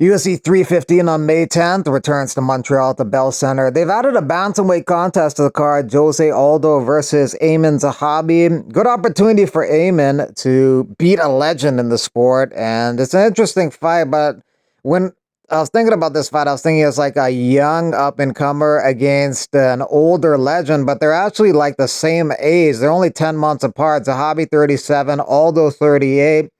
UFC 315 on May 10th returns to Montreal at the Bell Center. They've added a bantamweight contest to the card, Jose Aldo versus Aiemann Zahabi. Good opportunity for Aiemann to beat a legend in the sport, and it's an interesting fight, but when I was thinking about this fight, I was thinking it's like a young up-and-comer against an older legend, but they're actually like the same age. They're only 10 months apart. Zahabi 37, Aldo 38.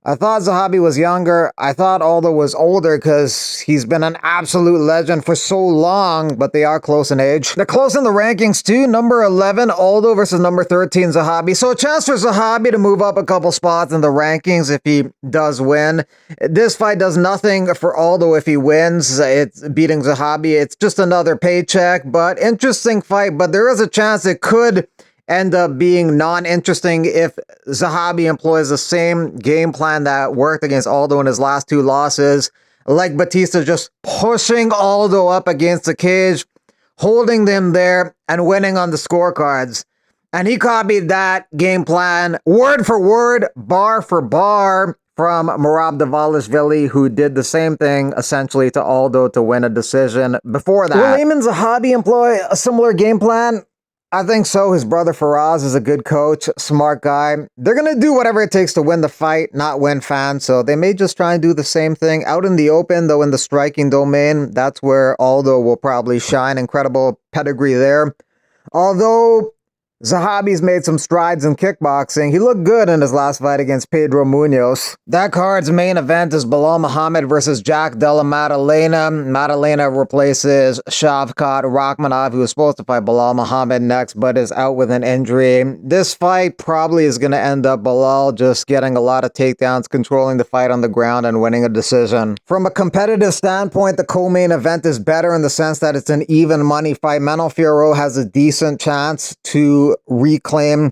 I thought Zahabi was younger. I thought Aldo was older because he's been an absolute legend for so long, but they are close in age. They're close in the rankings too. Number 11, Aldo versus number 13, Zahabi. So a chance for Zahabi to move up a couple spots in the rankings if he does win. This fight does nothing for Aldo if he wins. It's beating Zahabi. It's just another paycheck, but interesting fight. But there is a chance it could end up being non-interesting if Zahabi employs the same game plan that worked against Aldo in his last two losses, like Batista just pushing Aldo up against the cage, holding them there, and winning on the scorecards. And he copied that game plan word for word, bar for bar, from Merab Dvalishvili, who did the same thing essentially to Aldo to win a decision before that. Will Aiemann Zahabi employ a similar game plan? I think so. His brother Faraz is a good coach, smart guy. They're going to do whatever it takes to win the fight, not win fans. So they may just try and do the same thing out in the open, though in the striking domain. That's where Aldo will probably shine. Incredible pedigree there. Although Zahabi's made some strides in kickboxing, he looked good in his last fight against Pedro Munoz. That card's main event is Belal Muhammad versus Jack Della Maddalena. Maddalena replaces Shavkat Rakhmonov, who was supposed to fight Belal Muhammad next, but is out with an injury. This fight probably is going to end up Belal just getting a lot of takedowns, controlling the fight on the ground, and winning a decision. From a competitive standpoint, the co-main event is better in the sense that it's an even money fight. Manuel Fiorot has a decent chance to reclaim.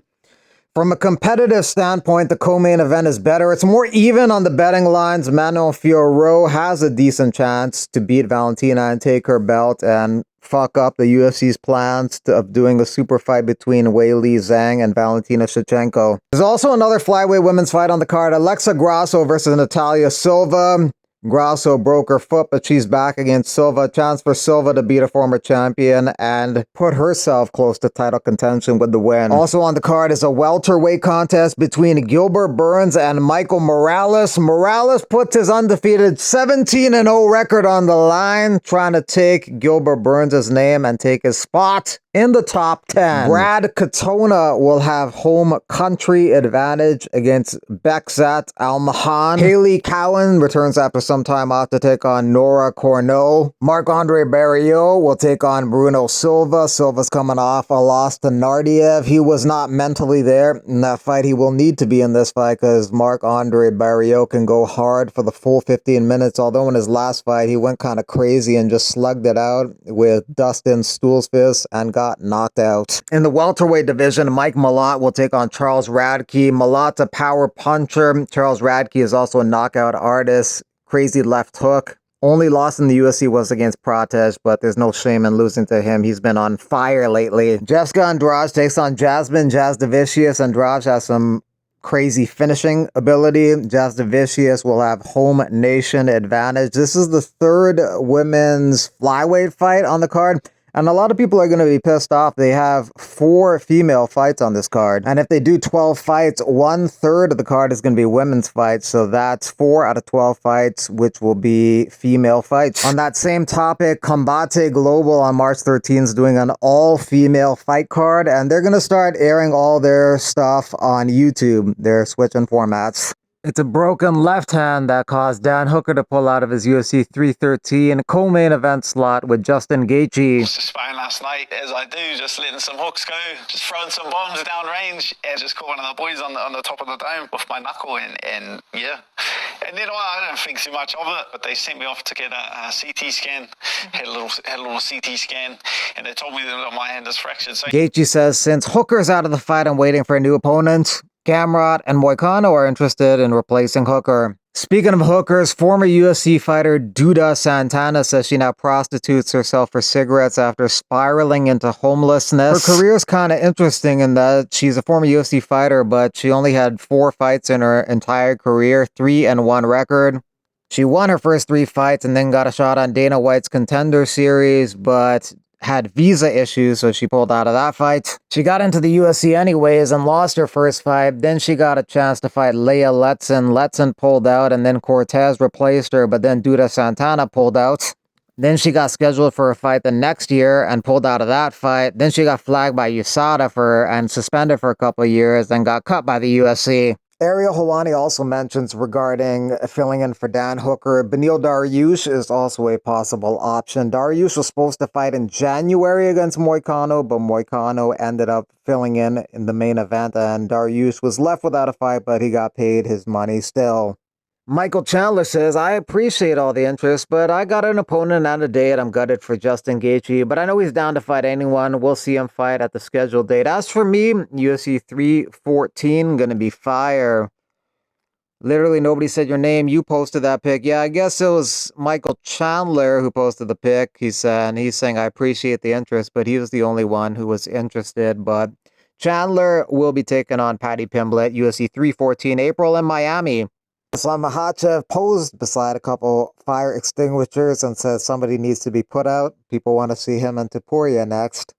From a competitive standpoint, the co-main event is better. It's more even on the betting lines. Manuel Fiorot has a decent chance to beat Valentina and take her belt and fuck up the UFC's plans of doing a super fight between Weili Zhang and Valentina Shevchenko. There's also another flyweight women's fight on the card, Alexa Grasso versus Natalia Silva. Grasso broke her foot, but she's back against Silva. Chance for Silva to beat a former champion and put herself close to title contention with the win. Also on the card is a welterweight contest between Gilbert Burns and Michael Morales. Morales puts his undefeated 17-0 record on the line, trying to take Gilbert Burns' name and take his spot in the top 10. Brad Katona will have home country advantage against Beksat Almahan. Haley Cowan returns after some time off to take on Nora Corneau. Marc-Andre Barriault will take on Bruno Silva. Silva's coming off a loss to Nardiev. He was not mentally there in that fight. He will need to be in this fight because Marc-Andre Barriault can go hard for the full 15 minutes, although in his last fight he went kind of crazy and just slugged it out with Dustin Stulsfis and got knocked out. In the welterweight division, Mike Malott will take on Charles Radke. Malott's a power puncher. Charles Radke is also a knockout artist. Crazy left hook. Only loss in the UFC was against Prates, but there's no shame in losing to him. He's been on fire lately. Jessica Andrade takes on Jasmine Jasdavicius. Andrade has some crazy finishing ability. Jasdavicius will have home nation advantage. This is the third women's flyweight fight on the card. And a lot of people are going to be pissed off. They have 4 female fights on this card. And if they do 12 fights, 1/3 of the card is going to be women's fights. So that's 4 out of 12 fights, which will be female fights. On that same topic, Combate Global on March 13th is doing an all-female fight card. And they're going to start airing all their stuff on YouTube. They're switching formats. It's a broken left hand that caused Dan Hooker to pull out of his UFC 313 co-main event slot with Justin Gaethje. Just sparring last night, as I do, just letting some hooks go, just throwing some bombs down range, and just caught one of the boys on the top of the dome with my knuckle, and yeah. And then I don't think too much of it, but they sent me off to get a CT scan. Had a little CT scan, and they told me that my hand is fractured. So Gaethje says since Hooker's out of the fight and waiting for a new opponent, Gamrot and Moicano are interested in replacing Hooker. Speaking of hookers, former UFC fighter Duda Santana says she now prostitutes herself for cigarettes after spiraling into homelessness. Her career is kind of interesting in that she's a former UFC fighter, but she only had 4 fights in her entire career, 3-1 record. She won her first 3 fights and then got a shot on Dana White's Contender Series, but had visa issues, so she pulled out of that fight. She got into the UFC anyways and lost her first fight. Then she got a chance to fight Leah Letson. Letson pulled out, and then Cortez replaced her, but then Duda Santana pulled out. Then she got scheduled for a fight the next year and pulled out of that fight. Then she got flagged by USADA and suspended for a couple of years, then got cut by the UFC. Ariel Helwani also mentions regarding filling in for Dan Hooker. Beneil Dariush is also a possible option. Dariush was supposed to fight in January against Moicano, but Moicano ended up filling in the main event, and Dariush was left without a fight, but he got paid his money still. Michael Chandler says, I appreciate all the interest, but I got an opponent and a date. I'm gutted for Justin Gaethje, but I know he's down to fight anyone. We'll see him fight at the scheduled date. As for me, UFC 314, gonna be fire. Literally nobody said your name. You posted that pic. Yeah, I guess it was Michael Chandler who posted the pic. He's saying, I appreciate the interest, but he was the only one who was interested. But Chandler will be taking on Paddy Pimblett, UFC 314, April in Miami. Islam Makhachev posed beside a couple fire extinguishers and says somebody needs to be put out. People want to see him and Topuria next.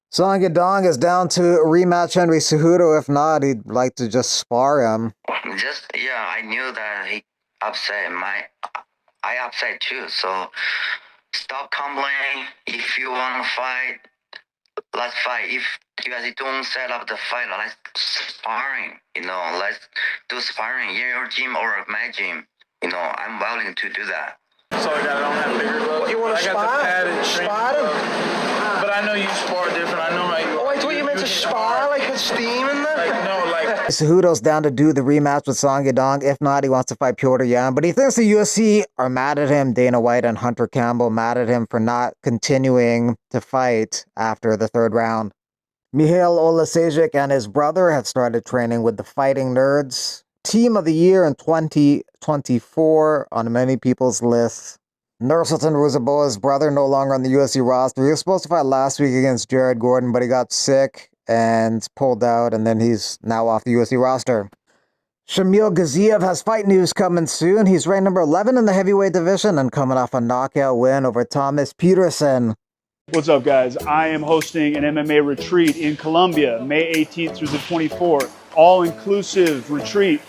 Song Yadong is down to rematch Henry Cejudo. If not, he'd like to just spar him. I knew that he upset I upset too. So stop complaining. If you want to fight, let's fight. If you guys don't set up the fight, let's sparring. Let's do sparring in your gym or my gym. I'm willing to do that. Sorry that I don't have bigger gloves. You want to spar him? But I know you spar different. I know how you. Oh, I thought you meant to spar, like put steam in there. Cejudo's down to do the rematch with Song Yadong. If not, he wants to fight Petr Yan. But he thinks the UFC are mad at him. Dana White and Hunter Campbell mad at him for not continuing to fight after the 3rd round. Mihail Olasejic and his brother have started training with the Fighting Nerds. Team of the Year in 2024 on many people's lists. Nursultan Ruzaboa's brother no longer on the UFC roster. He was supposed to fight last week against Jared Gordon, but he got sick and pulled out, and then he's now off the UFC roster. Shamil Gaziev has fight news coming soon. He's ranked number 11 in the heavyweight division and coming off a knockout win over Thomas Peterson. What's up, guys? I am hosting an MMA retreat in Colombia, May 18th through the 24th. All-inclusive retreat.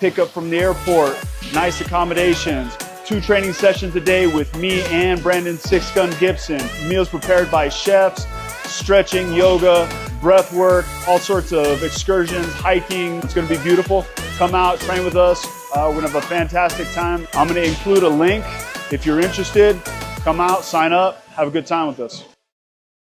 Pick up from the airport, nice accommodations, 2 training sessions a day with me and Brandon Six Gun Gibson. Meals prepared by chefs, stretching, yoga, breath work, all sorts of excursions, hiking. It's going to be beautiful. Come out, train with us. We're going to have a fantastic time. I'm going to include a link if you're interested. Come out, sign up, have a good time with us.